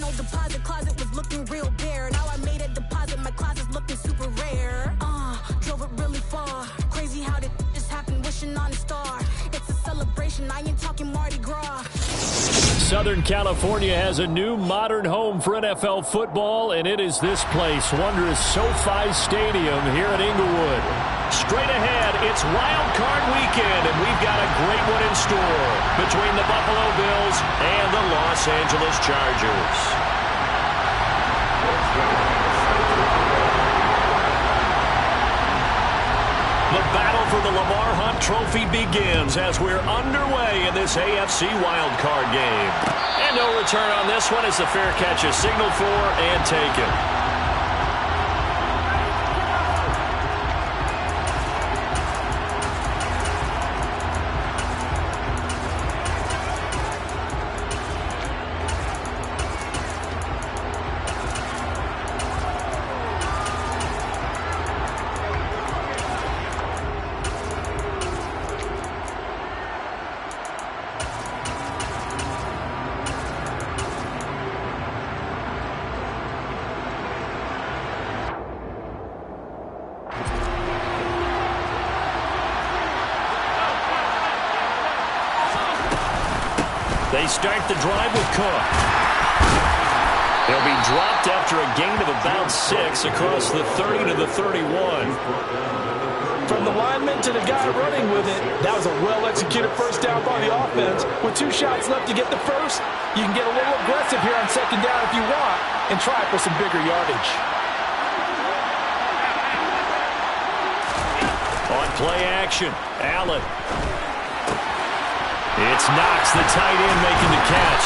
my deposit closet was looking real bare. Now I made a deposit, my closet's looking super rare. Drove it really far. Crazy how did just happen, wishing on a star. It's a celebration, I ain't talking Mardi Gras. Southern California has a new modern home for NFL football, and it is this place, wondrous SoFi Stadium here at Inglewood. Straight ahead, it's Wild Card Weekend, and we've got a great one in store between the Buffalo Bills and the Los Angeles Chargers. The battle for the Lamar Hunt Trophy begins as we're underway in this AFC wildcard game. And no return on this one as the fair catch is signaled for and taken. They start the drive with Cook. He'll be dropped after a gain of about 6 across the 30 to the 31. From the lineman to the guy running with it, that was a well-executed first down by the offense. With 2 shots left to get the first, you can get a little aggressive here on second down if you want and try for some bigger yardage. On play action, Allen. It's Knox, the tight end, making the catch.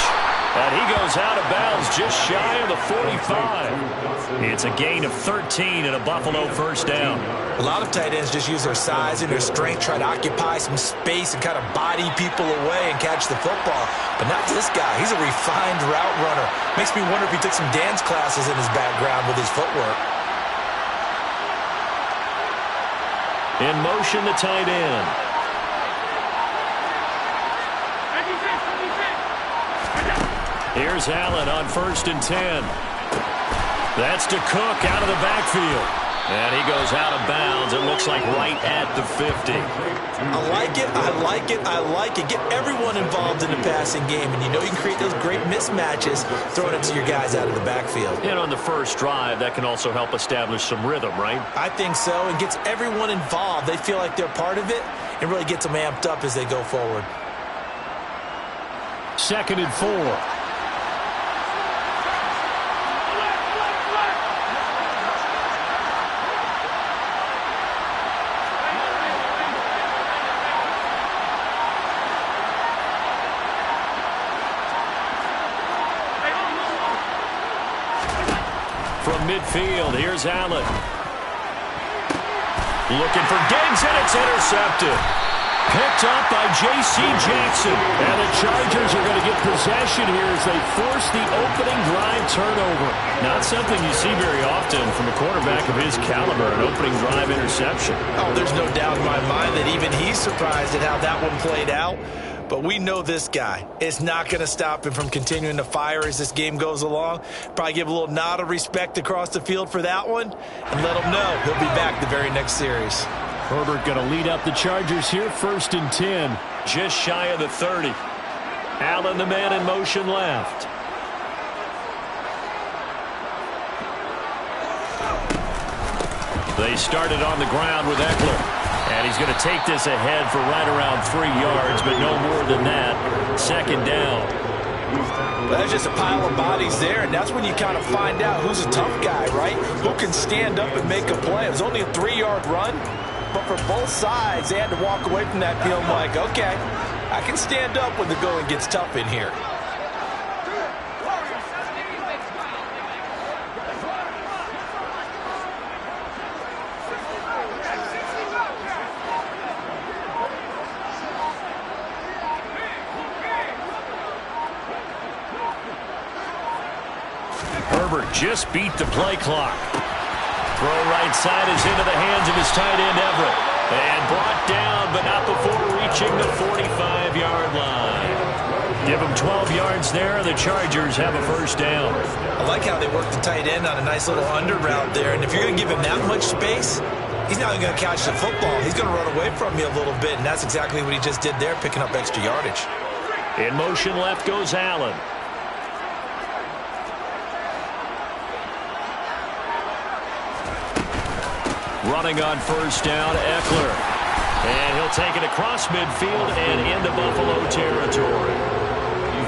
And he goes out of bounds just shy of the 45. It's a gain of 13 and a Buffalo first down. A lot of tight ends just use their size and their strength, try to occupy some space and kind of body people away and catch the football. But not this guy. He's a refined route runner. Makes me wonder if he took some dance classes in his background with his footwork. In motion, the tight end. Here's Allen on 1st and 10. That's to Cook out of the backfield. And he goes out of bounds. It looks like right at the 50. I like it, I like it, I like it. Get everyone involved in the passing game. And you know you can create those great mismatches throwing it to your guys out of the backfield. And on the first drive, that can also help establish some rhythm, right? I think so. It gets everyone involved. They feel like they're part of it and really gets them amped up as they go forward. 2nd and 4. From midfield, here's Allen. Looking for Diggs, and it's intercepted. Picked up by J.C. Jackson. And the Chargers are going to get possession here as they force the opening drive turnover. Not something you see very often from a quarterback of his caliber, an opening drive interception. Oh, there's no doubt in my mind that even he's surprised at how that one played out. But we know this guy. It's not going to stop him from continuing to fire as this game goes along. Probably give a little nod of respect across the field for that one and let him know he'll be back the very next series. Herbert going to lead up the Chargers here, 1st and 10. Just shy of the 30. Allen, the man in motion left. They started on the ground with Eckler. And he's going to take this ahead for right around 3 yards, but no more than that. 2nd down. That's just a pile of bodies there, and that's when you kind of find out who's a tough guy, right? Who can stand up and make a play. It was only a 3-yard run, but for both sides, they had to walk away from that feeling like, okay, I can stand up when the going gets tough in here. Herbert just beat the play clock. Throw right side is into the hands of his tight end, Everett. And brought down, but not before reaching the 45-yard line. Give them 12 yards there. The Chargers have a first down. I like how they work the tight end on a nice little under route there. And if you're going to give him that much space, he's not even going to catch the football. He's going to run away from you a little bit, and that's exactly what he just did there, picking up extra yardage. In motion left goes Allen. Running on first down, Eckler. And he'll take it across midfield and into Buffalo territory.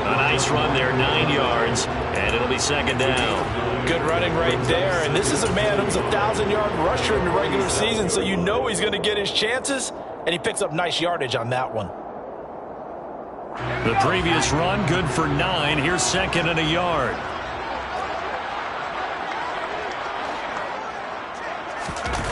A nice run there, 9 yards, and it'll be second down. Good running right there, and this is a man who's a 1,000-yard rusher in the regular season, so you know he's going to get his chances, and he picks up nice yardage on that one. The previous run, good for 9. Here's second and a yard.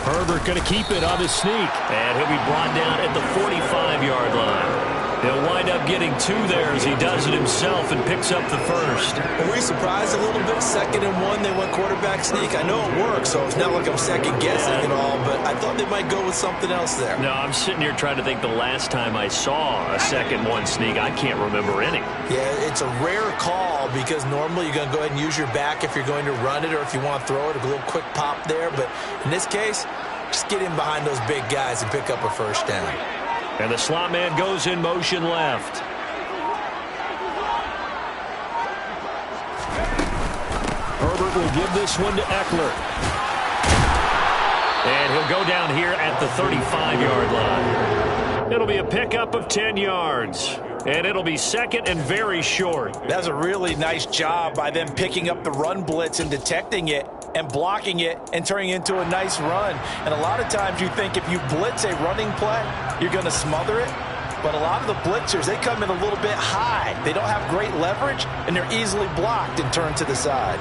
Herbert going to keep it on the sneak. And he'll be brought down at the 45-yard line. He'll wind up getting 2 there as he does it himself and picks up the first. Were we surprised a little bit? 2nd and 1, they went quarterback sneak. I know it works, so it's not like I'm second-guessing at all, but I thought they might go with something else there. No, I'm sitting here trying to think the last time I saw a 2nd-1 sneak. I can't remember any. Yeah, it's a rare call because normally you're going to go ahead and use your back if you're going to run it or if you want to throw it, a little quick pop there. But in this case, just get in behind those big guys and pick up a first down. And the slot man goes in motion left. Herbert will give this one to Eckler. And he'll go down here at the 35-yard line. It'll be a pickup of 10 yards. And it'll be second and very short. That's a really nice job by them picking up the run blitz and detecting it and blocking it and turning it into a nice run. And a lot of times you think if you blitz a running play, you're going to smother it. But a lot of the blitzers, they come in a little bit high. They don't have great leverage, and they're easily blocked and turned to the side.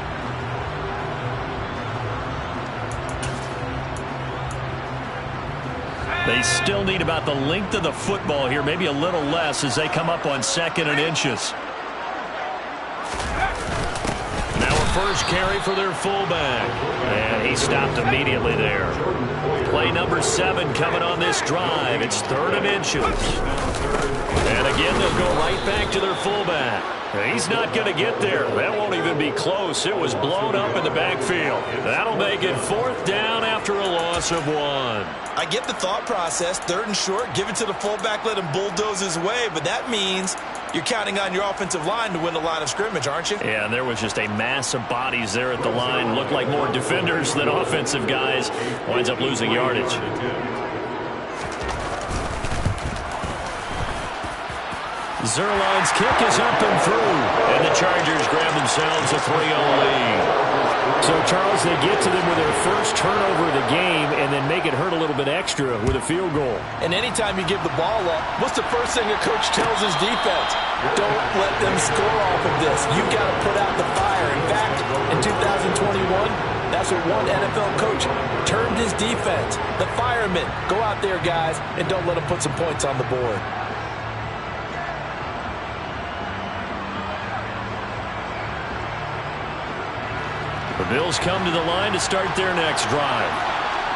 They still need about the length of the football here, maybe a little less as they come up on 2nd and inches. Now a first carry for their fullback. And he stopped immediately there. Play number 7 coming on this drive. It's 3rd and inches. And again, they'll go right back to their fullback. He's not going to get there. That won't even be close. It was blown up in the backfield. That'll make it 4th down after a loss of 1. I get the thought process. 3rd and short, give it to the fullback, let him bulldoze his way. But that means you're counting on your offensive line to win the line of scrimmage, aren't you? Yeah, there was just a mass of bodies there at the line. Looked like more defenders than offensive guys. Winds up losing yardage. Zuerlein's kick is up and through. And the Chargers grab themselves a 3-0 lead. So, Charles, they get to them with their first turnover of the game and then make it hurt a little bit extra with a field goal. And anytime you give the ball up, what's the first thing a coach tells his defense? Don't let them score off of this. You've got to put out the fire. In fact, in 2021, that's what one NFL coach termed his defense. The firemen. Go out there, guys, and don't let them put some points on the board. The Bills come to the line to start their next drive.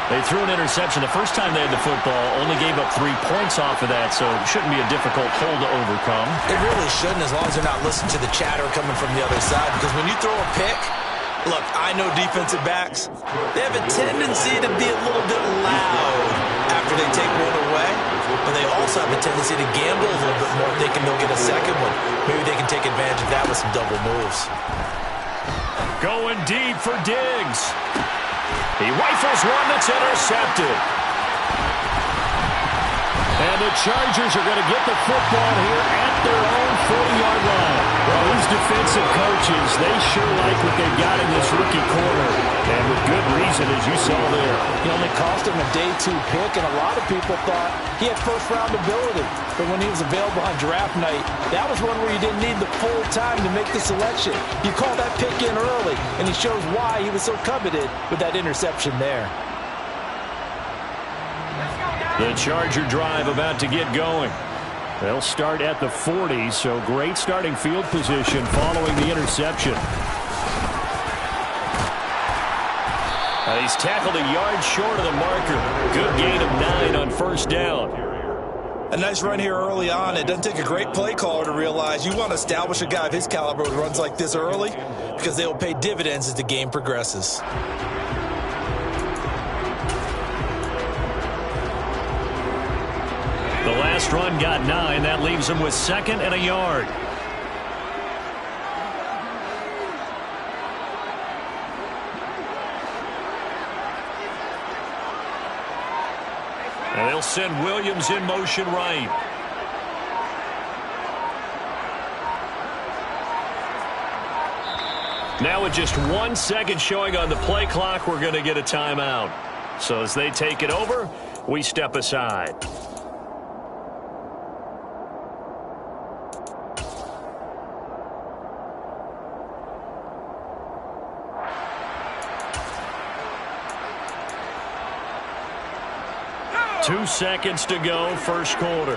They threw an interception the first time they had the football, only gave up 3 points off of that, so it shouldn't be a difficult hole to overcome. It really shouldn't, as long as they're not listening to the chatter coming from the other side, because when you throw a pick, look, I know defensive backs, they have a tendency to be a little bit loud after they take one away, but they also have a tendency to gamble a little bit more thinking they'll get a second one. Maybe they can take advantage of that with some double moves. Going deep for Diggs. He rifles one that's intercepted. And the Chargers are going to get the football here at their own 40-yard line. Well, these defensive coaches, they sure like what they've got in this rookie corner. And with good reason, as you saw there. He only cost him a day 2 pick, and a lot of people thought he had first-round ability. But when he was available on draft night, that was one where you didn't need the full time to make the selection. You call that pick in early, and he shows why he was so coveted with that interception there. The Charger drive about to get going. They'll start at the 40, so great starting field position following the interception. He's tackled a yard short of the marker. Good gain of 9 on first down. A nice run here early on. It doesn't take a great play caller to realize you want to establish a guy of his caliber who runs like this early because they will pay dividends as the game progresses. The last run got 9. That leaves him with 2nd and a yard. And they'll send Williams in motion right. Now with just 1 second showing on the play clock, we're going to get a timeout. So as they take it over, we step aside. Two seconds to go, first quarter.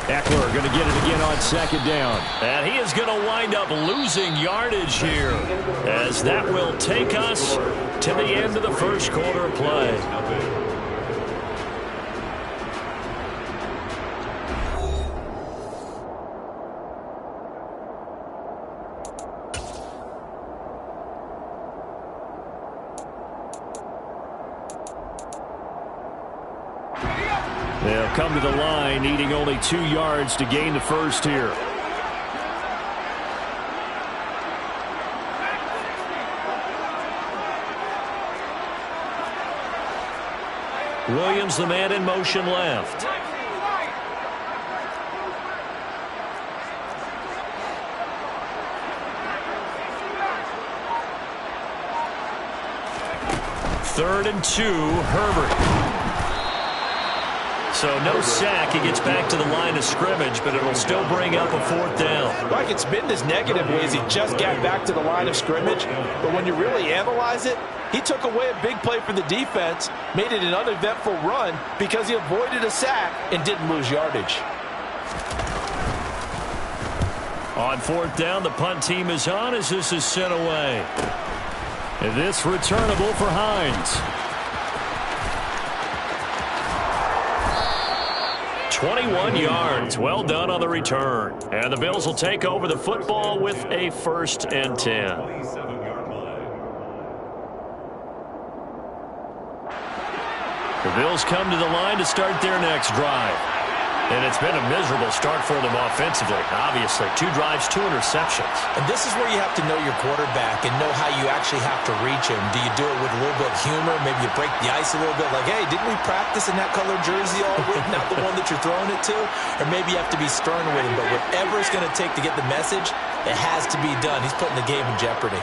Eckler going to get it again on 2nd down. And he is going to wind up losing yardage here, as that will take us to the end of the first quarter of play. They'll come to the line, needing only 2 yards to gain the first here. Williams, the man in motion left. Third and 2, Herbert. So no sack. He gets back to the line of scrimmage, but it'll still bring up a 4th down. Like, it's been this negative ways he just got back to the line of scrimmage. But when you really analyze it, he took away a big play for the defense, made it an uneventful run because he avoided a sack and didn't lose yardage. On 4th down, the punt team is on as this is sent away. And this returnable for Hines. 21 yards. Well done on the return. And the Bills will take over the football with a 1st and 10. The Bills come to the line to start their next drive. And it's been a miserable start for them offensively. Obviously, 2 drives, 2 interceptions. And this is where you have to know your quarterback and know how you actually have to reach him. Do you do it with a little bit of humor? Maybe you break the ice a little bit. Like, hey, didn't we practice in that colored jersey all week? Not the one that you're throwing it to? Or maybe you have to be stern with him. But whatever it's going to take to get the message, it has to be done. He's putting the game in jeopardy.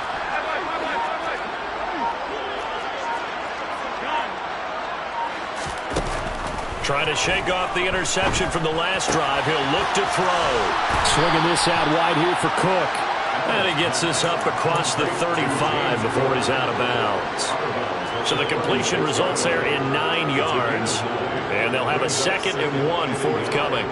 Trying to shake off the interception from the last drive. He'll look to throw. Swinging this out wide here for Cook. And he gets this up across the 35 before he's out of bounds. So the completion results there in 9 yards. And they'll have a 2nd and 1 forthcoming.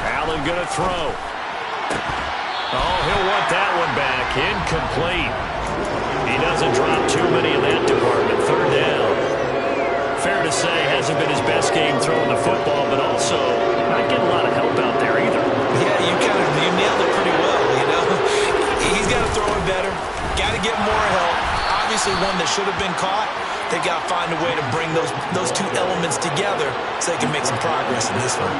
Allen going to throw. Oh, he'll want that one back. Incomplete. He doesn't drop too many in that department. 3rd down. Fair to say, hasn't been his best game throwing the football, but also not getting a lot of help out there either. Yeah, you nailed it pretty well, you know. He's got to throw it better. Got to get more help. Obviously one that should have been caught. They got to find a way to bring those 2 elements together so they can make some progress in this one.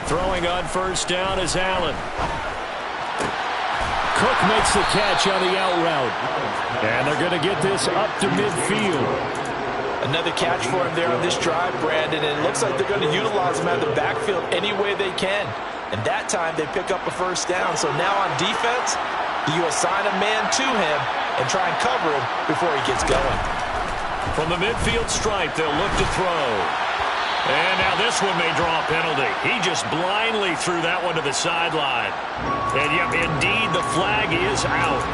Throwing on 1st down is Allen. Cook makes the catch on the out route. And they're going to get this up to midfield. Another catch for him there on this drive, Brandon. And it looks like they're going to utilize him out of the backfield any way they can. And that time they pick up a first down. So now on defense, you assign a man to him and try and cover him before he gets going. From the midfield stripe, they'll look to throw. And now this one may draw a penalty. He just blindly threw that one to the sideline. And yep, indeed, the flag is out.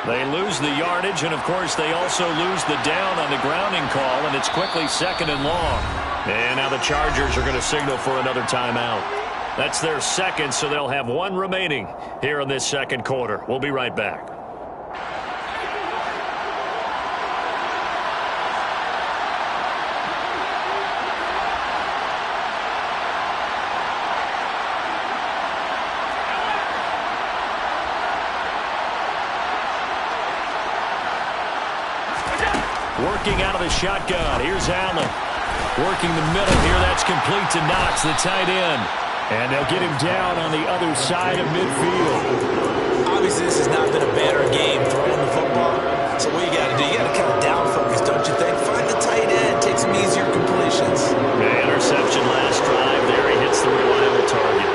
They lose the yardage, and, of course, they also lose the down on the grounding call, and it's quickly 2nd and long. And now the Chargers are going to signal for another timeout. That's their second, so they'll have one remaining here in this second quarter. We'll be right back. Working out of the shotgun. Here's Allen. Working the middle here. That's complete to Knox, the tight end. And they'll get him down on the other side of midfield. Obviously, this has not been a banner game throwing the football. So what you got to do, you got to kind of down focus, don't you think? Find the tight end. Take some easier completions. Yeah, interception last drive there. He hits the reliable target.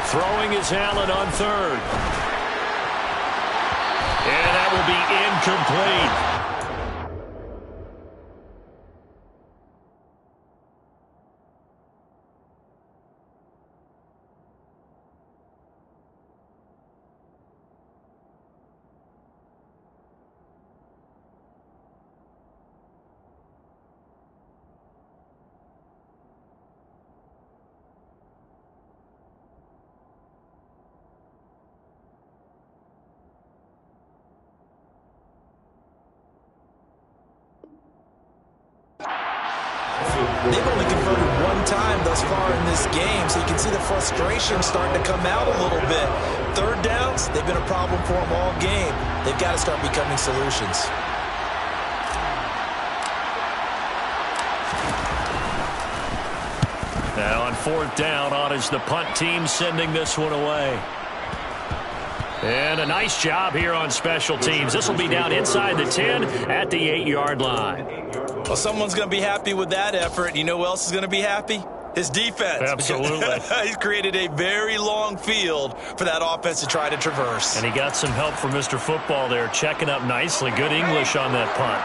Throwing is Allen on third. And that will be incomplete. They've only converted one time thus far in this game, so you can see the frustration starting to come out a little bit. Third downs, they've been a problem for them all game. They've got to start becoming solutions. Now on 4th down, on is the punt team sending this one away. And a nice job here on special teams. This will be down inside the 10 at the 8-yard line. Well, someone's going to be happy with that effort. You know who else is going to be happy? His defense. Absolutely. He's created a very long field for that offense to try to traverse. And he got some help from Mr. Football there, checking up nicely. Good English on that punt.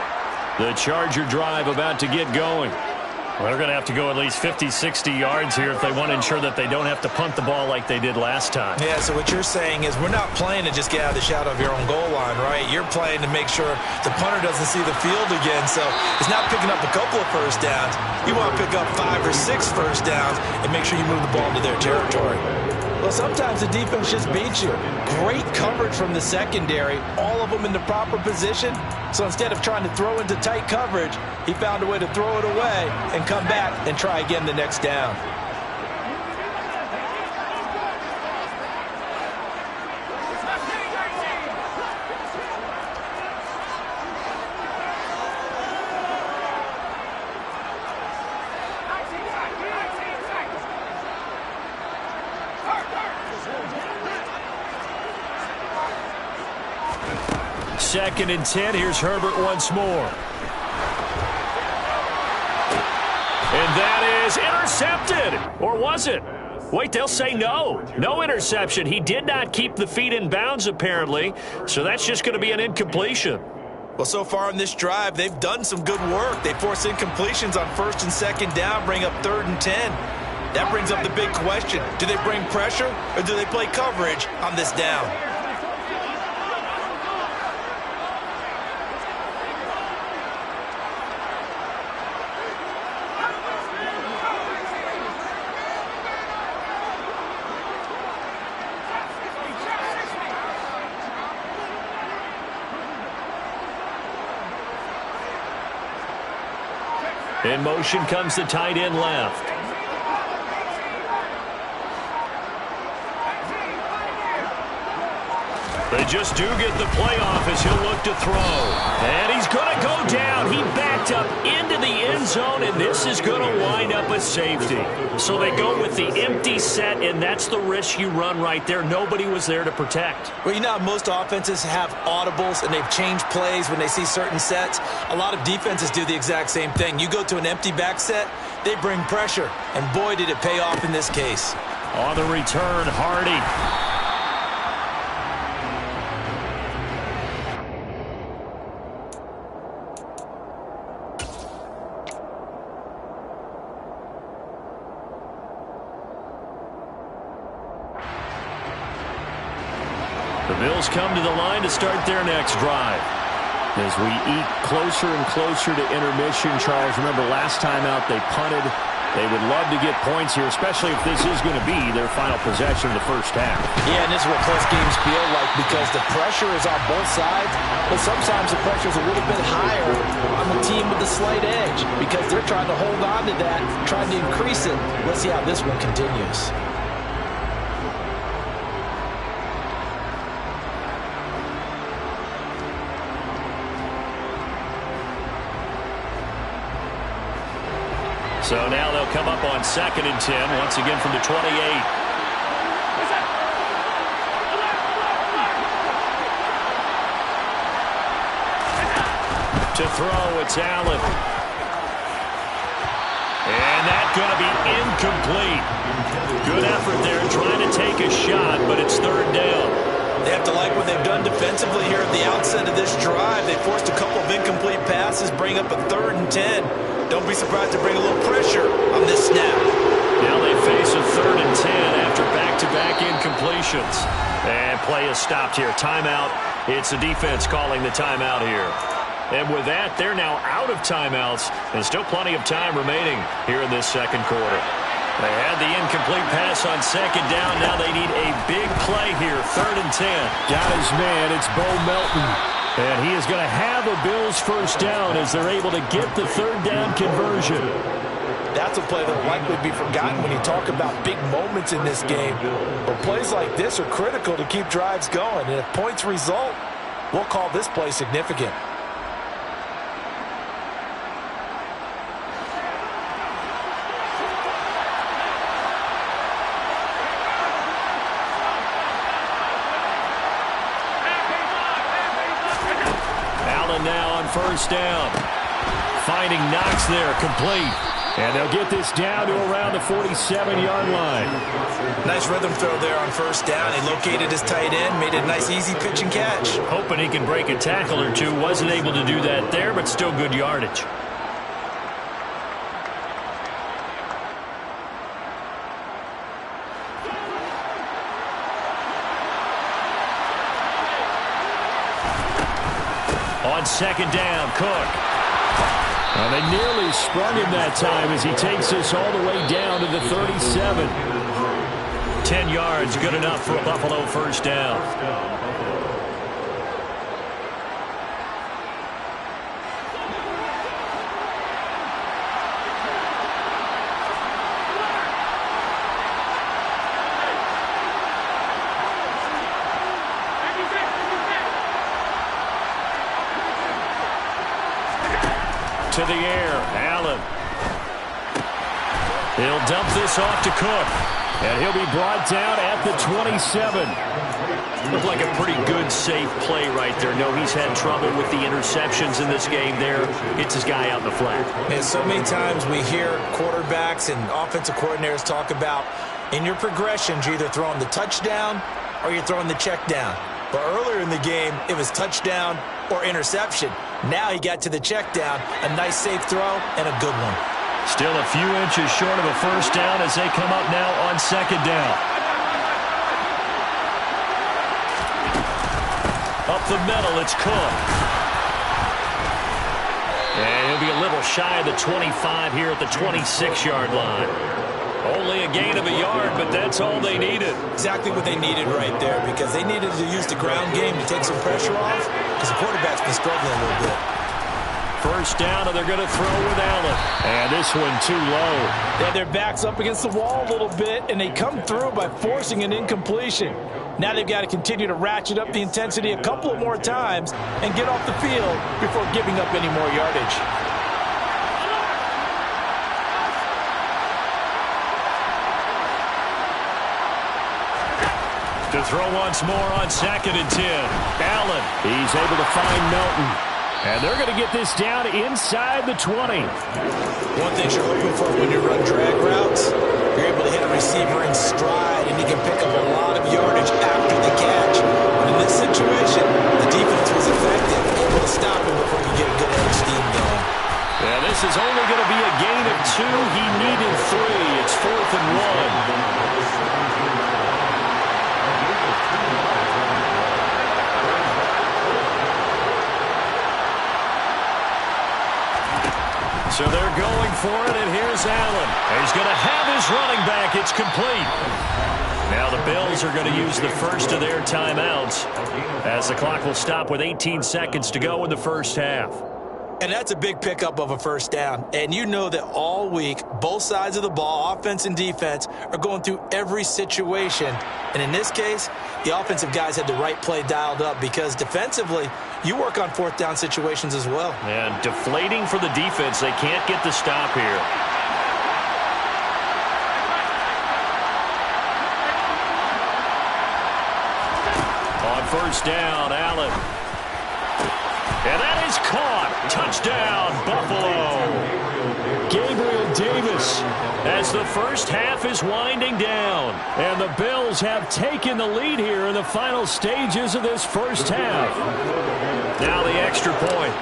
The Charger drive about to get going. Well, they're going to have to go at least 50, 60 yards here if they want to ensure that they don't have to punt the ball like they did last time. Yeah, so what you're saying is we're not playing to just get out of the shadow of your own goal line, right? You're playing to make sure the punter doesn't see the field again. So it's not picking up a couple of first downs. You want to pick up 5 or 6 first downs and make sure you move the ball into their territory. Well, sometimes the defense just beats you. Great coverage from the secondary, all of them in the proper position. So instead of trying to throw into tight coverage, he found a way to throw it away and come back and try again the next down. Second and 10. Here's Herbert once more. And that is intercepted. Or was it? Wait, they'll say no. No interception. He did not keep the feet in bounds, apparently. So that's just going to be an incompletion. Well, so far in this drive, they've done some good work. They force incompletions on 1st and 2nd down, bring up 3rd and 10. That brings up the big question. Do they bring pressure or do they play coverage on this down? In motion comes the tight end left. They just do get the playoff as he'll look to throw. And he's going to go down. He backed up into the end zone, and this is going to wind up a safety. So they go with the empty set, and that's the risk you run right there. Nobody was there to protect. Well, you know how most offenses have audibles, and they've changed plays when they see certain sets. A lot of defenses do the exact same thing. You go to an empty back set, they bring pressure, and boy, did it pay off in this case. On the return, Hardy. The Bills come to the line to start their next drive. As we eat closer and closer to intermission, Charles, remember last time out they punted. They would love to get points here, especially if this is going to be their final possession of the first half. Yeah, and this is what close games feel like because the pressure is on both sides, but sometimes the pressure is a little bit higher on the team with the slight edge because they're trying to hold on to that, trying to increase it. Let's see how this one continues. So now they'll come up on 2nd and 10, once again from the 28. To throw, it's Allen. And that's going to be incomplete. Good effort there trying to take a shot, but it's 3rd down. They have to like what they've done defensively here at the outset of this drive. They forced a couple of incomplete passes, bring up a 3rd and 10. Don't be surprised to bring a little pressure on this snap. Now they face a 3rd and 10 after back-to-back incompletions. And play is stopped here. Timeout. It's the defense calling the timeout here. And with that, they're now out of timeouts and still plenty of time remaining here in this second quarter. They had the incomplete pass on 2nd down. Now they need a big play here. 3rd and 10. Got his man. It's Bo Melton. And he is going to have a Bills first down as they're able to get the 3rd down conversion. That's a play that will likely be forgotten when you talk about big moments in this game. But plays like this are critical to keep drives going. And if points result, we'll call this play significant. Now on 1st down. Finding Knox there, complete. And they'll get this down to around the 47-yard line. Nice rhythm throw there on 1st down. He located his tight end, made it a nice easy pitch and catch. Hoping he can break a tackle or two. Wasn't able to do that there, but still good yardage. On 2nd down, Cook. And they nearly sprung him that time as he takes us all the way down to the 37. 10 yards, good enough for a Buffalo first down. To the air, Allen. He'll dump this off to Cook. And he'll be brought down at the 27. Looked like a pretty good, safe play right there. No, he's had trouble with the interceptions in this game there. Hits his guy out in the flat. And so many times we hear quarterbacks and offensive coordinators talk about in your progressions, you're either throwing the touchdown or you're throwing the check down. But earlier in the game, it was touchdown or interception. Now he got to the check down, a nice safe throw, and a good one. Still a few inches short of a first down as they come up now on 2nd down. Up the middle, it's Cook. And he'll be a little shy of the 25 here at the 26-yard line. Only a gain of a yard, but that's all they needed. Exactly what they needed right there because they needed to use the ground game to take some pressure off because the quarterback's been struggling a little bit. First down, and they're going to throw with Allen. And this one too low. Yeah, their back's up against the wall a little bit, and they come through by forcing an incompletion. Now they've got to continue to ratchet up the intensity a couple of more times and get off the field before giving up any more yardage. To throw once more on 2nd and 10. Allen, he's able to find Melton. And they're going to get this down inside the 20. One thing you're looking for when you run drag routes, you're able to hit a receiver in stride, and he can pick up a lot of yardage after the catch. But in this situation, the defense was effective, able to stop him before you get a good head of steam going. Yeah, this is only going to be a gain of 2. He needed 3. It's 4th and 1. So they're going for it, and here's Allen. He's going to have his running back. It's complete. Now the Bills are going to use the first of their timeouts as the clock will stop with 18 seconds to go in the first half. And that's a big pickup of a first down. And you know that all week, both sides of the ball, offense and defense, are going through every situation. And in this case, the offensive guys had the right play dialed up because defensively, you work on 4th down situations as well. And deflating for the defense. They can't get the stop here. On first down, Allen. And that is caught. Touchdown, Buffalo. Gabriel Davis as the first half is winding down. And the Bills have taken the lead here in the final stages of this first half. Now the extra point.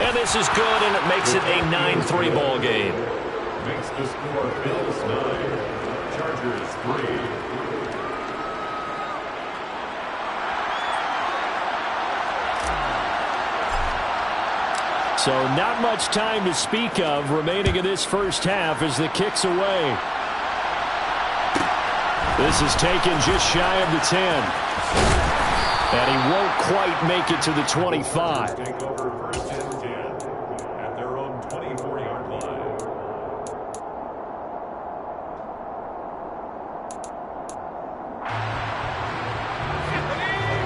And this is good, and it makes it a 9-3 ball game. Makes the score Bills 9, Chargers 3. So not much time to speak of remaining in this first half as the kick's away. This is taken just shy of the 10. And he won't quite make it to the 25. Take over 1st and 10 at their own 24-yard line.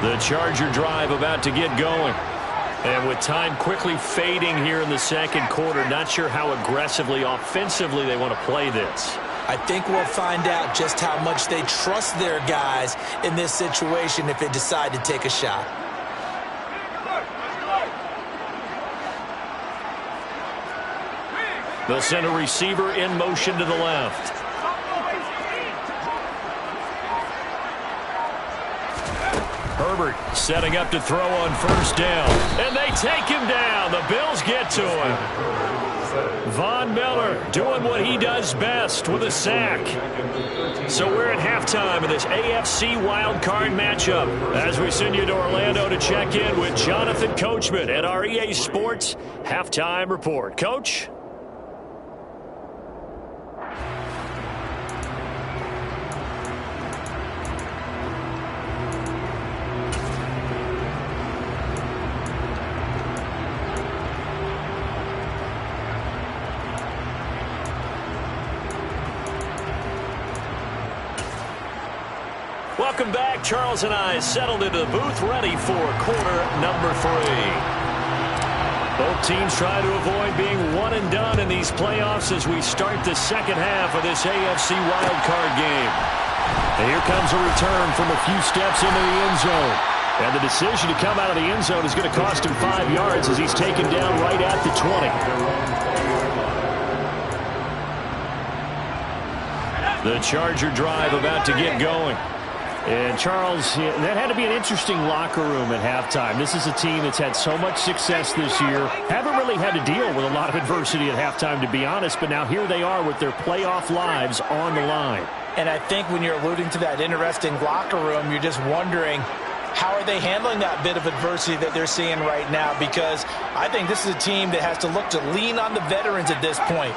The Charger drive about to get going. And with time quickly fading here in the second quarter, not sure how aggressively, offensively they want to play this. I think we'll find out just how much they trust their guys in this situation if they decide to take a shot. They'll send a receiver in motion to the left. Herbert setting up to throw on first down. And they take him down. The Bills get to him. Von Miller doing what he does best with a sack. So we're at halftime of this AFC wildcard matchup as we send you to Orlando to check in with Jonathan Coachman at our EA Sports Halftime Report. Coach? Welcome back. Charles and I settled into the booth ready for quarter number 3. Both teams try to avoid being one and done in these playoffs as we start the second half of this AFC wildcard game. And here comes a return from a few steps into the end zone. And the decision to come out of the end zone is going to cost him 5 yards as he's taken down right at the 20. The Charger drive about to get going. And, Charles, that had to be an interesting locker room at halftime. This is a team that's had so much success this year. Haven't really had to deal with a lot of adversity at halftime, to be honest. But now here they are with their playoff lives on the line. And I think when you're alluding to that interesting locker room, you're just wondering, how are they handling that bit of adversity that they're seeing right now? Because I think this is a team that has to look to lean on the veterans at this point.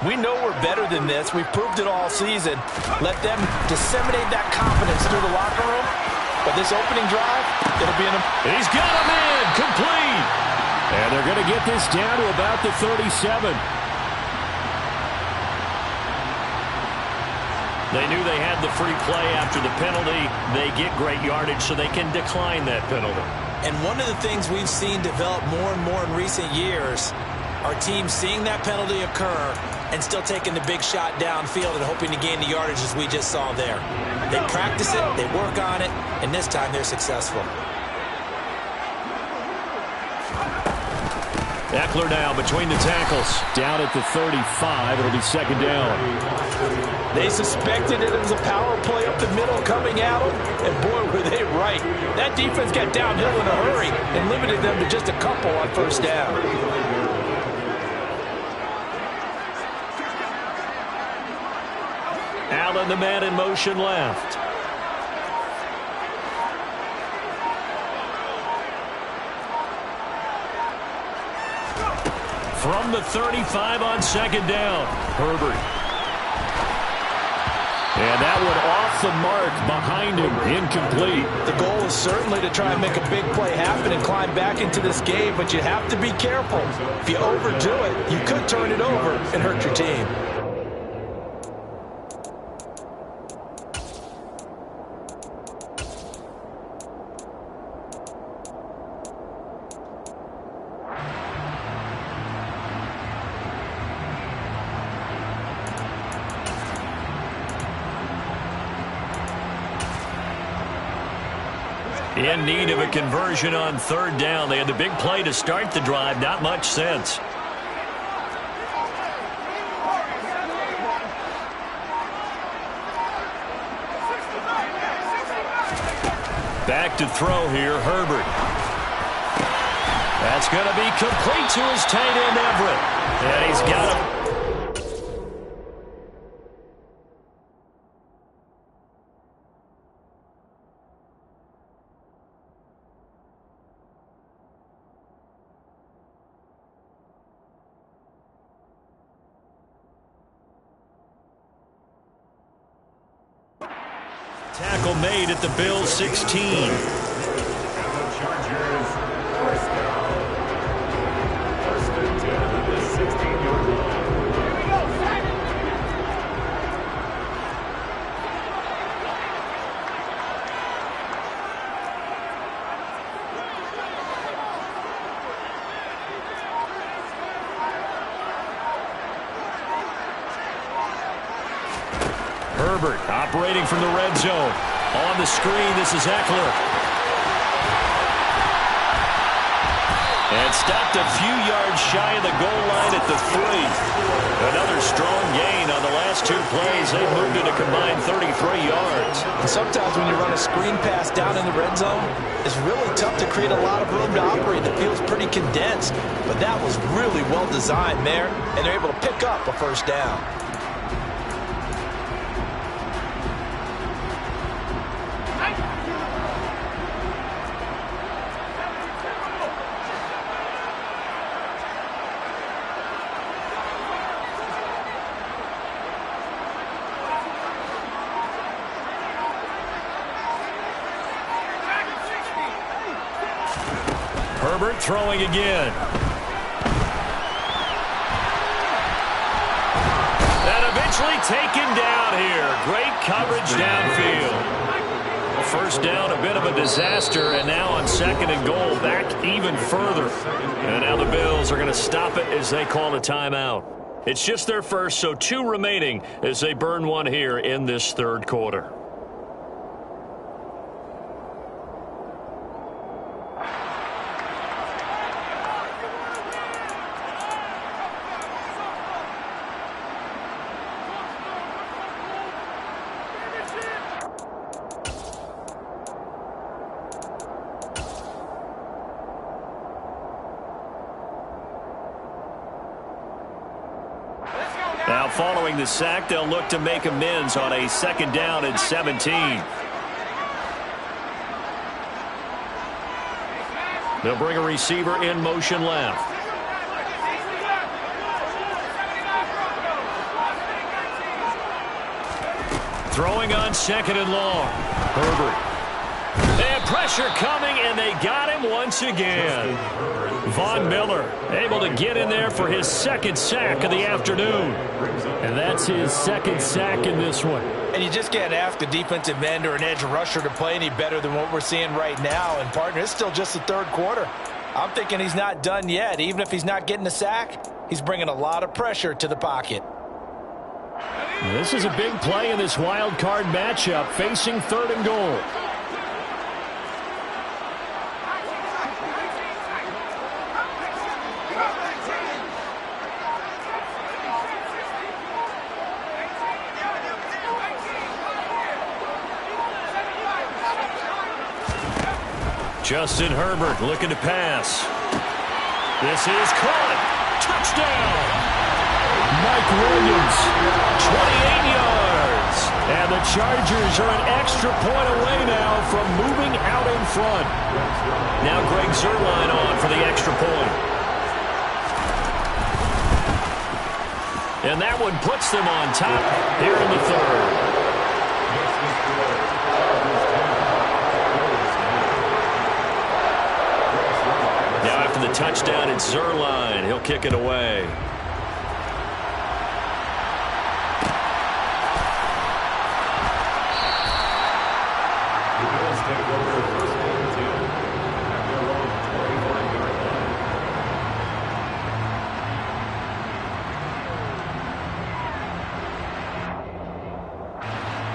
We know we're better than this. We've proved it all season. Let them disseminate that confidence through the locker room But this opening drive, it'll be He's got him in, complete. And they're going to get this down to about the 37. They knew they had the free play after the penalty. They get great yardage, so they can decline that penalty. And one of the things we've seen develop more and more in recent years are teams seeing that penalty occur and still taking the big shot downfield and hoping to gain the yardage as we just saw there. They practice it, they work on it, and this time they're successful. Eckler now between the tackles. Down at the 35. It'll be second down. They suspected it was a power play up the middle coming at them, and boy, were they right. That defense got downhill in a hurry and limited them to just a couple on first down. Allen, the man in motion left. From the 35 on second down, Herbert. And that one off the mark behind him, incomplete. The goal is certainly to try and make a big play happen and climb back into this game, but you have to be careful. If you overdo it, you could turn it over and hurt your team. In need of a conversion on third down. They had the big play to start the drive. Not much sense. Back to throw here, Herbert. That's going to be complete to his tight end, Everett. And he's got him. Tackle made at the Bills' 16. And the Chargers, first down. First and 10 at the 16-yard line. Herbert operating from the red zone. On the screen, this is Eckler. And stopped a few yards shy of the goal line at the 3. Another strong gain on the last two plays. They moved it a combined 33 yards. And sometimes when you run a screen pass down in the red zone, it's really tough to create a lot of room to operate. It feels pretty condensed. But that was really well designed there, and they're able to pick up a first down. Herbert throwing again. And eventually taken down here. Great coverage downfield. First down, a bit of a disaster, and now on second and goal, back even further. And now the Bills are going to stop it as they call a timeout. It's just their first, so 2 remaining as they burn one here in this third quarter. Now following the sack, they'll look to make amends on a second down and 17. They'll bring a receiver in motion left. Throwing on second and long. Herbert. And pressure coming, and they got him once again. Von Miller able to get in there for his second sack of the afternoon. And that's his second sack in this one. And you just can't ask a defensive end or an edge rusher to play any better than what we're seeing right now. And, partner, it's still just the third quarter. I'm thinking he's not done yet. Even if he's not getting a sack, he's bringing a lot of pressure to the pocket. This is a big play in this wild card matchup, facing 3rd and goal. Justin Herbert looking to pass. This is caught. Touchdown. Mike Williams, 28 yards. And the Chargers are an extra point away now from moving out in front. Now Greg Zuerlein on for the extra point. And that one puts them on top here in the 3rd. The touchdown, it's Zuerlein. He'll kick it away.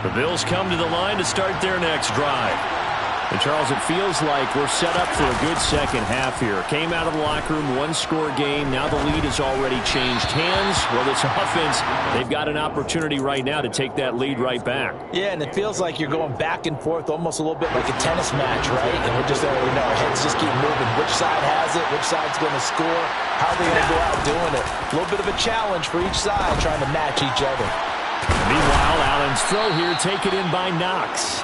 The Bills come to the line to start their next drive. And, Charles, it feels like we're set up for a good second half here. Came out of the locker room, one-score game. Now the lead has already changed hands. Well, this offense, they've got an opportunity right now to take that lead right back. Yeah, and it feels like you're going back and forth almost a little bit like a tennis match, right? And we're just, our heads just keep moving. Which side has it? Which side's going to score? How are they going to go out doing it? A little bit of a challenge for each side trying to match each other. Meanwhile, Allen's throw here taken in by Knox.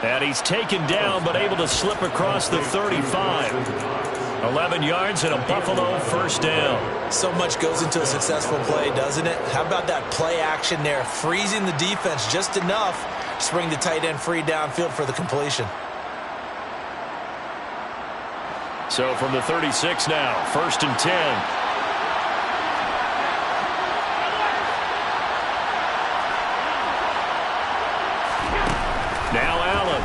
And he's taken down, but able to slip across the 35. 11 yards and a Buffalo first down. So much goes into a successful play, doesn't it? How about that play action there? Freezing the defense just enough to bring the tight end free downfield for the completion. So from the 36 now, 1st and 10. Now Allen.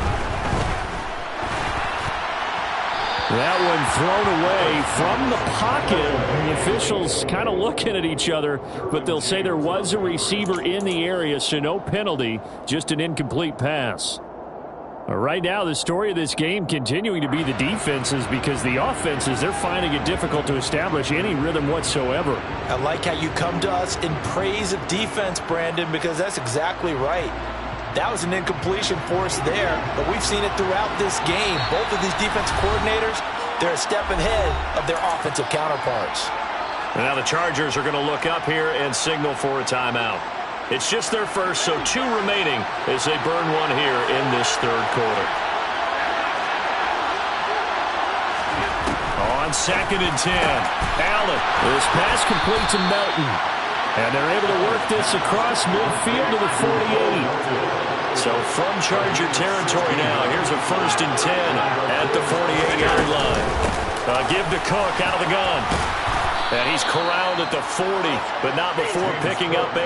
That one thrown away from the pocket. The officials kind of looking at each other, but they'll say there was a receiver in the area, so no penalty, just an incomplete pass. Right now, the story of this game continuing to be the defenses, because the offenses, they're finding it difficult to establish any rhythm whatsoever. I like how you come to us in praise of defense, Brandon, because that's exactly right. That was an incompletion force there, but we've seen it throughout this game. Both of these defense coordinators, they're a step ahead of their offensive counterparts. And now the Chargers are going to look up here and signal for a timeout. It's just their first, so 2 remaining as they burn one here in this 3rd quarter. On 2nd and 10, Allen. This pass complete to Melton. And they're able to work this across midfield to the 48. So from Charger territory now, here's a 1st and 10 at the 48-yard line. Give to Cook out of the gun. And he's corralled at the 40, but not before picking up 8.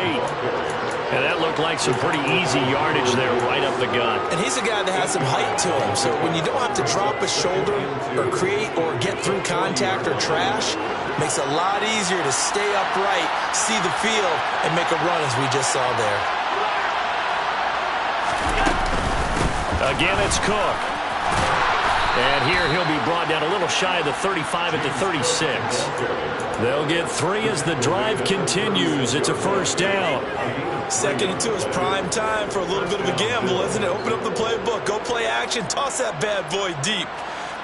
And that looked like some pretty easy yardage there right up the gut. And he's a guy that has some height to him. So when you don't have to drop a shoulder or create or get through contact or trash, makes it a lot easier to stay upright, see the field, and make a run as we just saw there. Again, it's Cook. And here he'll be brought down a little shy of the 35 at the 36. They'll get 3 as the drive continues. It's a first down. 2nd and 2 is prime time for a little bit of a gamble, isn't it? Open up the playbook, go play action, toss that bad boy deep.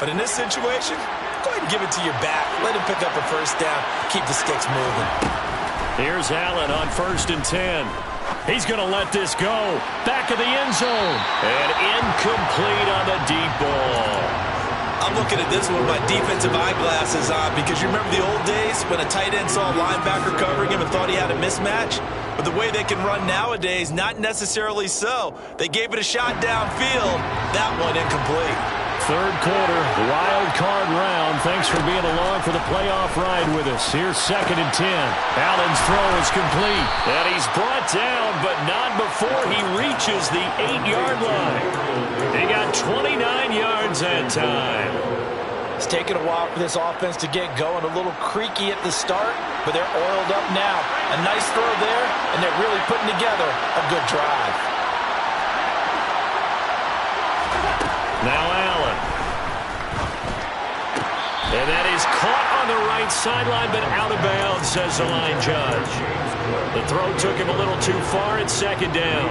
But in this situation, go ahead and give it to your back. Let him pick up a first down. Keep the sticks moving. Here's Allen on 1st and 10. He's going to let this go. Back of the end zone. And incomplete on the deep ball. I'm looking at this with my defensive eyeglasses on, because you remember the old days when a tight end saw a linebacker covering him and thought he had a mismatch? But the way they can run nowadays, not necessarily so. They gave it a shot downfield. That one incomplete. Third quarter, wild card round. Thanks for being along for the playoff ride with us. Here's 2nd and 10. Allen's throw is complete. And he's brought down, but not before he reaches the 8-yard line. He got 29 yards that time. It's taken a while for this offense to get going. A little creaky at the start, but they're oiled up now. A nice throw there, and they're really putting together a good drive. Now Allen. And that is caught on the right sideline, but out of bounds, says the line judge. The throw took him a little too far. It's 2nd down.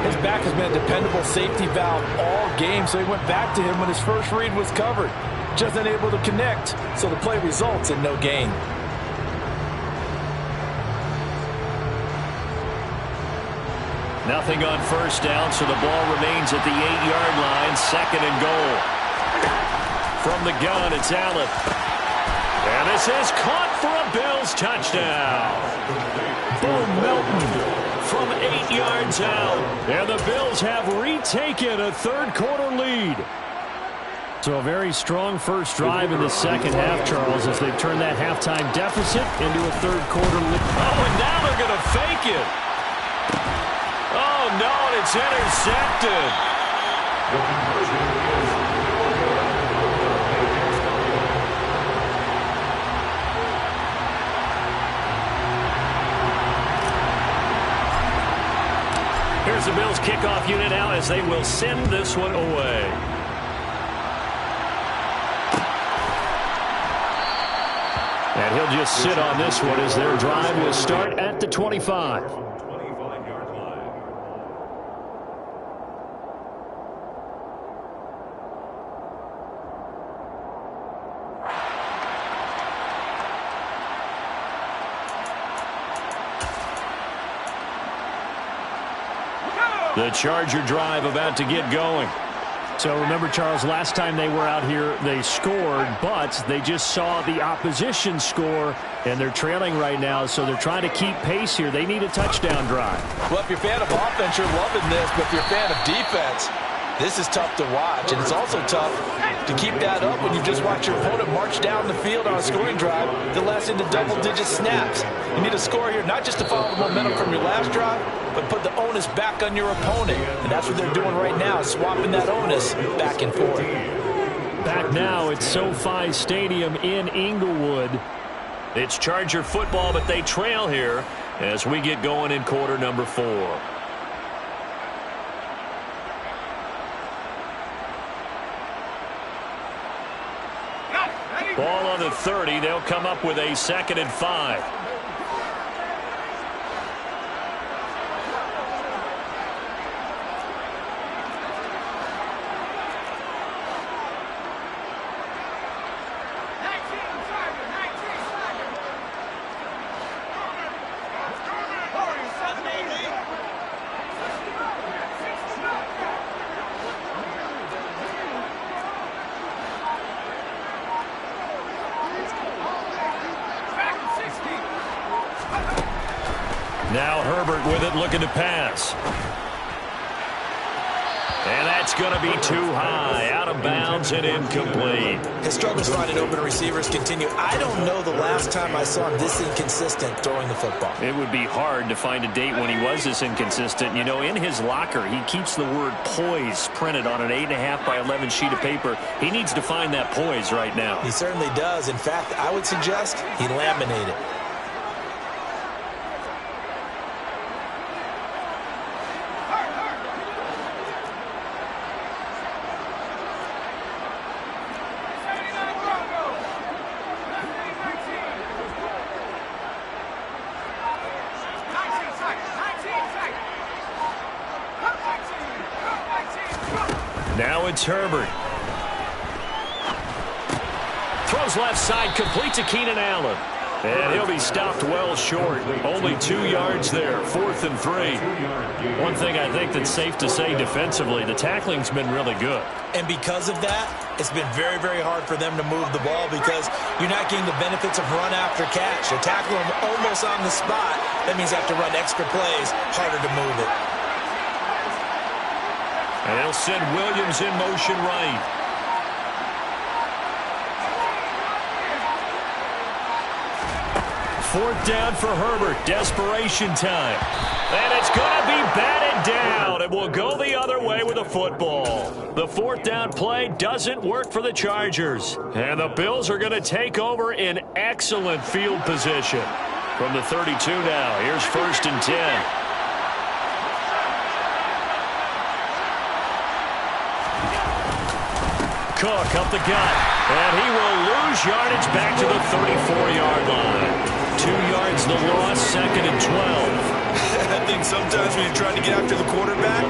His back has been a dependable safety valve all game, so he went back to him when his first read was covered. Just unable to connect, so the play results in no gain. Nothing on first down, so the ball remains at the 8-yard line. 2nd and goal. From the gun, it's Allen. And this is caught for a Bills touchdown. Bo Melton from 8 yards out. And the Bills have retaken a third-quarter lead. So a very strong first drive in the second half, Charles, as they've turned that halftime deficit into a third-quarter lead. Oh, and now they're going to fake it. Oh, no, and it's intercepted. Here's the Bills kickoff unit now as they will send this one away. And he'll just sit on this one as their drive will start at the 25. The Charger drive about to get going. So remember, Charles, last time they were out here, they scored, but they just saw the opposition score, and they're trailing right now, so they're trying to keep pace here. They need a touchdown drive. Well, if you're a fan of offense, you're loving this, but if you're a fan of defense, this is tough to watch, and it's also tough to keep that up when you just watch your opponent march down the field on a scoring drive that lasts into double-digit snaps. You need a score here, not just to follow the momentum from your last drive, but put the onus back on your opponent. And that's what they're doing right now, swapping that onus back and forth. Back now at SoFi Stadium in Inglewood. It's Charger football, but they trail here as we get going in quarter number 4. Ball on the 30. They'll come up with a 2nd and 5. Now Herbert with it, looking to pass. And that's going to be too high, out of bounds and incomplete. His struggles finding open receivers continue. I don't know the last time I saw him this inconsistent throwing the football. It would be hard to find a date when he was this inconsistent. You know, in his locker, he keeps the word poise printed on an 8.5 by 11 sheet of paper. He needs to find that poise right now. He certainly does. In fact, I would suggest he laminate it. Now it's Herbert. Throws left side, complete to Keenan Allen. And he'll be stopped well short. Only 2 yards there, 4th and 3. One thing I think that's safe to say defensively, the tackling's been really good. And because of that, it's been very, very hard for them to move the ball because you're not getting the benefits of run after catch. You're tackling them almost on the spot. That means you have to run extra plays, harder to move it. And they'll send Williams in motion right. Fourth down for Herbert. Desperation time. And it's going to be batted down. It will go the other way with the football. The fourth down play doesn't work for the Chargers. And the Bills are going to take over in excellent field position. From the 32 now, here's 1st and 10. Cook up the gut. And he will lose yardage back to the 34-yard line. 2 yards the loss, 2nd and 12. I think sometimes when you're trying to get after the quarterback,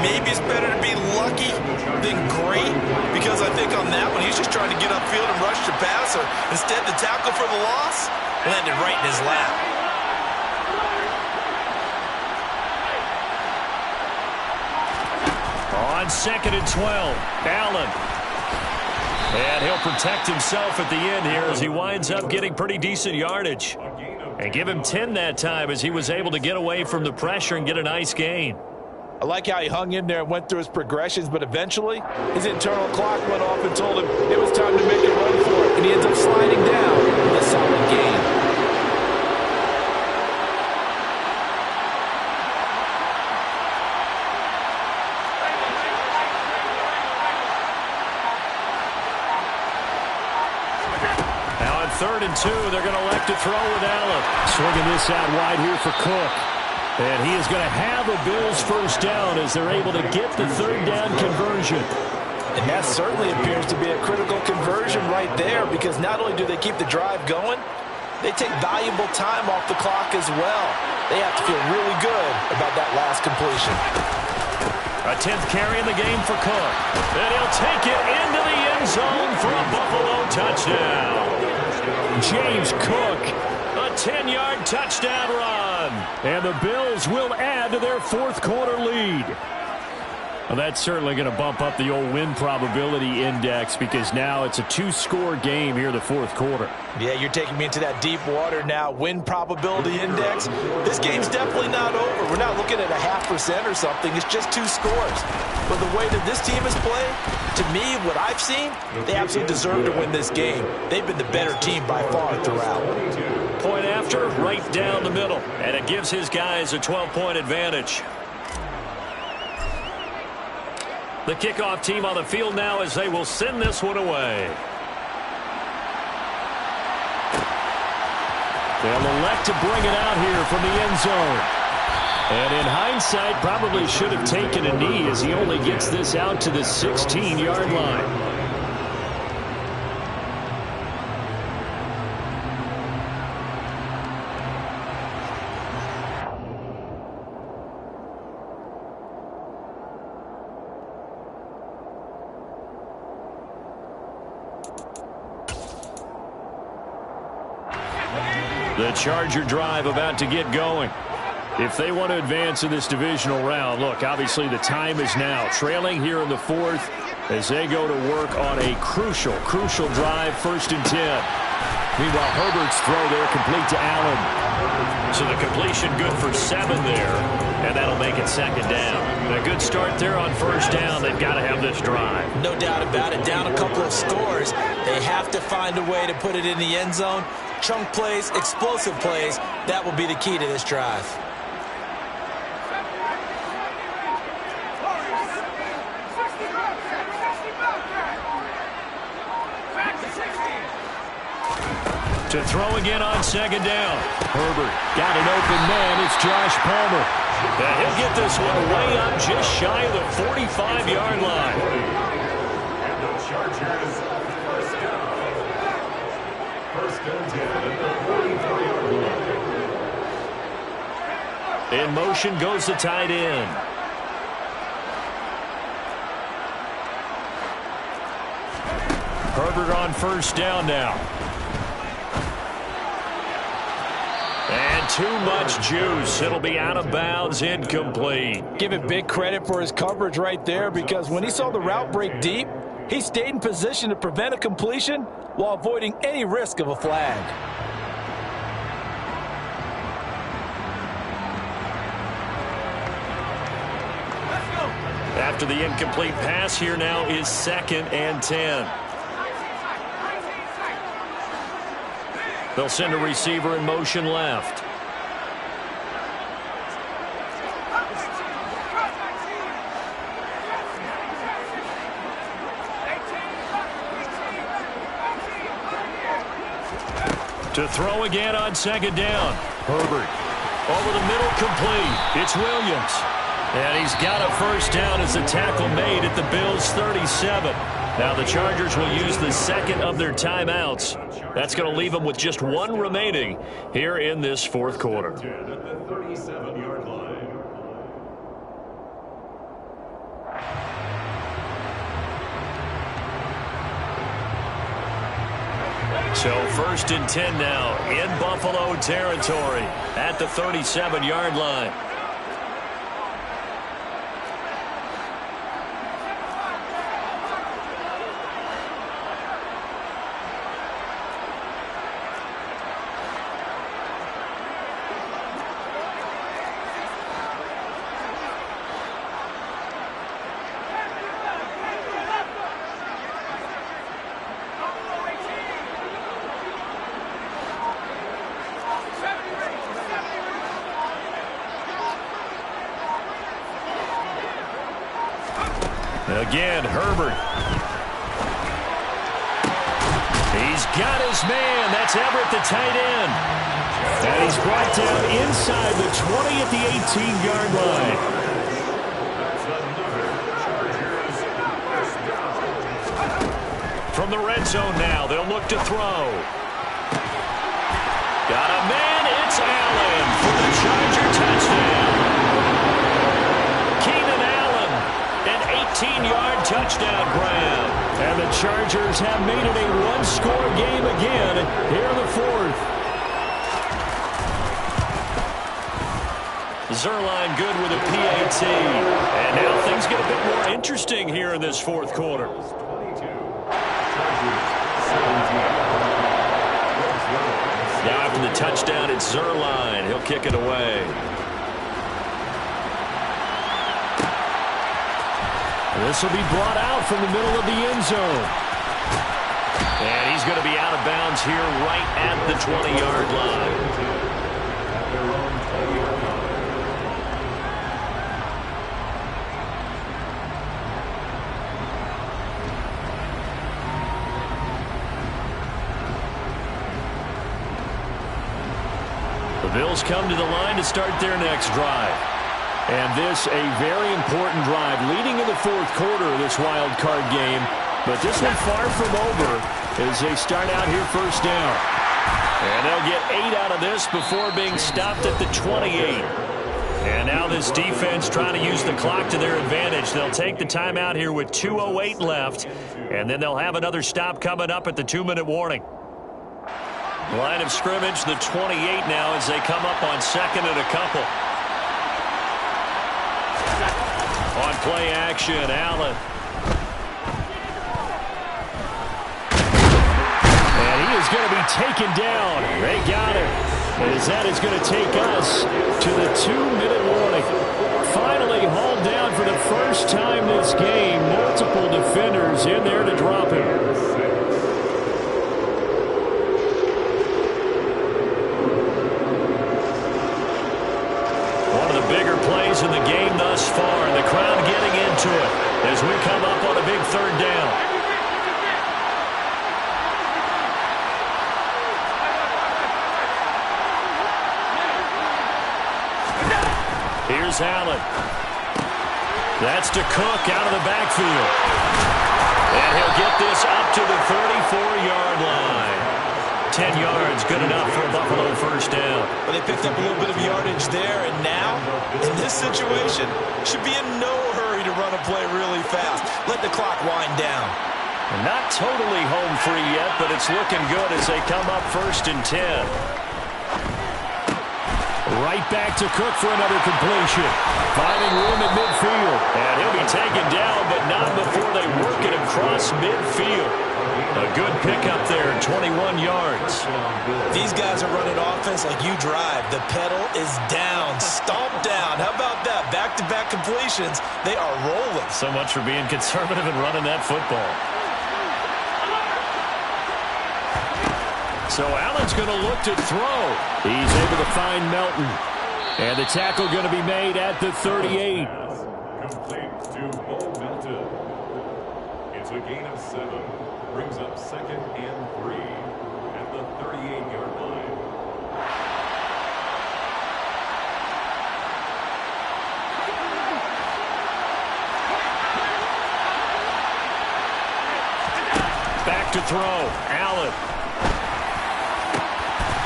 maybe it's better to be lucky than great, because I think on that one, he's just trying to get upfield and rush the passer. Instead, the tackle for the loss landed right in his lap. On 2nd and 12, Allen. And he'll protect himself at the end here as he winds up getting pretty decent yardage. And give him 10 that time as he was able to get away from the pressure and get a nice gain. I like how he hung in there and went through his progressions, but eventually his internal clock went off and told him it was time to make a run for it. And he ends up sliding down with a solid gain. Now on 3rd and 2, they're going to elect to throw with Allen. Swinging this out wide here for Cook. And he is going to have a Bills first down as they're able to get the 3rd down conversion. And that certainly appears to be a critical conversion right there, because not only do they keep the drive going, they take valuable time off the clock as well. They have to feel really good about that last completion. A 10th carry in the game for Cook. And he'll take it into the end zone for a Buffalo touchdown. James Cook, a 10-yard touchdown run. And the Bills will add to their 4th quarter lead. Well, that's certainly going to bump up the old win probability index, because now it's a 2-score game here in the 4th quarter. Yeah, you're taking me into that deep water now. Win probability index. This game's definitely not over. We're not looking at a 0.5% or something. It's just 2 scores. But the way that this team has played, to me, what I've seen, they absolutely deserve to win this game. They've been the better team by far throughout. Point after, right down the middle. And it gives his guys a 12-point advantage. The kickoff team on the field now as they will send this one away. They'll elect to bring it out here from the end zone. And in hindsight, probably should have taken a knee as he only gets this out to the 16-yard line. The Charger drive about to get going. If they want to advance in this divisional round, look, obviously the time is now. Trailing here in the 4th as they go to work on a crucial drive, 1st and 10. Meanwhile, Herbert's throw there complete to Allen. So the completion good for 7 there, and that'll make it 2nd down. A good start there on 1st down. They've got to have this drive. No doubt about it. Down a couple of scores. They have to find a way to put it in the end zone. Chunk plays, explosive plays, that will be the key to this drive. To throw again on 2nd down. Herbert got an open man. It's Josh Palmer. And he'll get this one way up just shy of the 45-yard line. And the Chargers first down. 1st and 10 at the 44-yard line. In motion goes the tight end. Herbert on 1st down now. And too much juice. It'll be out of bounds, incomplete. Give it big credit for his coverage right there, because when he saw the route break deep, He stayed in position to prevent a completion while avoiding any risk of a flag. After the incomplete pass, here now is 2nd and 10. They'll send a receiver in motion left. To throw again on 2nd down. Herbert over the middle, complete. It's Williams. And he's got a first down as the tackle made at the Bills' 37. Now the Chargers will use the 2nd of their timeouts. That's going to leave them with just 1 remaining here in this 4th quarter. At the 37-yard line. So 1st and 10 now in Buffalo territory at the 37-yard line. Again, Herbert. He's got his man. That's Everett, the tight end. And he's brought down inside the 20 at the 18-yard line. From the red zone now, they'll look to throw. Got a man. It's Allen for the Charger touchdown. Keenan Allen, an 18-yard touchdown grab. And the Chargers have made it a one-score game again here in the 4th. Zuerlein good with a PAT. And now things get a bit more interesting here in this 4th quarter. Now after the touchdown, it's Zuerlein. He'll kick it away. This will be brought out from the middle of the end zone. And he's going to be out of bounds here right at the 20-yard line. The Bills come to the line to start their next drive. And this a very important drive leading in the 4th quarter of this wild card game. But this one far from over as they start out here first down. And they'll get 8 out of this before being stopped at the 28. And now this defense trying to use the clock to their advantage. They'll take the timeout here with 2:08 left. And then they'll have another stop coming up at the 2-minute warning. Line of scrimmage, the 28 now as they come up on 2nd and a couple. On play action, Allen. And he is going to be taken down. They got him. As that is going to take us to the 2-minute warning. Finally hauled down for the first time this game. Multiple defenders in there to drop him. Bigger plays in the game thus far, and the crowd getting into it as we come up on a big 3rd down. Here's Allen. That's to Cook out of the backfield. And he'll get this up to the 34-yard line. 10 yards, good enough for a Buffalo first down. Well, they picked up a little bit of yardage there, and now, in this situation, should be in no hurry to run a play really fast. Let the clock wind down. Not totally home free yet, but it's looking good as they come up 1st and 10. Right back to Cook for another completion. Finding room at midfield. And he'll be taken down, but not before they work it across midfield. A good pickup there, 21 yards. These guys are running offense like you drive. The pedal is down, stomped down. How about that? Back-to-back completions. They are rolling. So much for being conservative and running that football. So Allen's going to look to throw. He's able to find Melton. And the tackle going to be made at the 38. Complete to Bo Melton. It's a gain of 7. Brings up 2nd and 3 at the 38-yard line. Back to throw. Allen.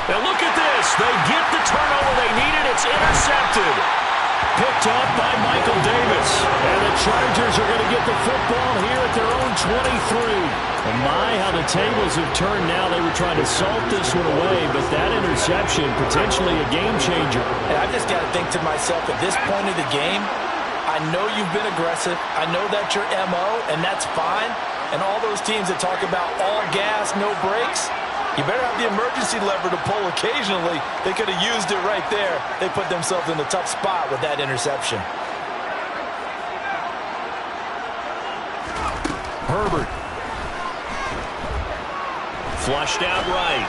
Now look at this. They get the turnover they needed. It's intercepted. Picked up by Michael Davis. And the Chargers are going to get the football here at their own 23. And my, how the tables have turned now. They were trying to salt this one away, but that interception, potentially a game changer. And I just got to think to myself, at this point of the game, I know you've been aggressive. I know that's your MO, and that's fine. And all those teams that talk about all gas, no brakes, you better have the emergency lever to pull occasionally. They could have used it right there. They put themselves in a tough spot with that interception. Herbert. Flushed out right.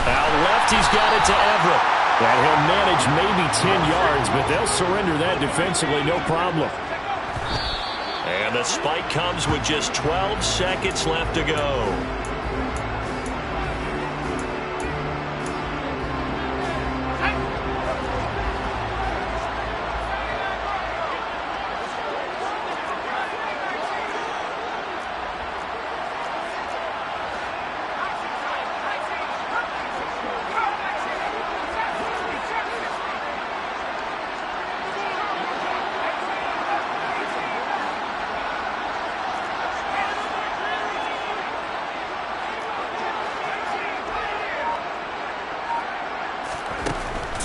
Out left, he's got it to Everett. And he'll manage maybe 10 yards, but they'll surrender that defensively, no problem. And the spike comes with just 12 seconds left to go.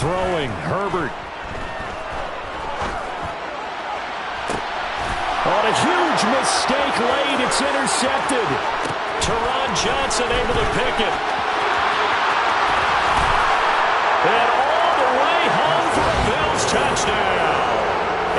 Throwing, Herbert. On a huge mistake late, it's intercepted. Teron Johnson able to pick it. And all the way home for a Bills touchdown.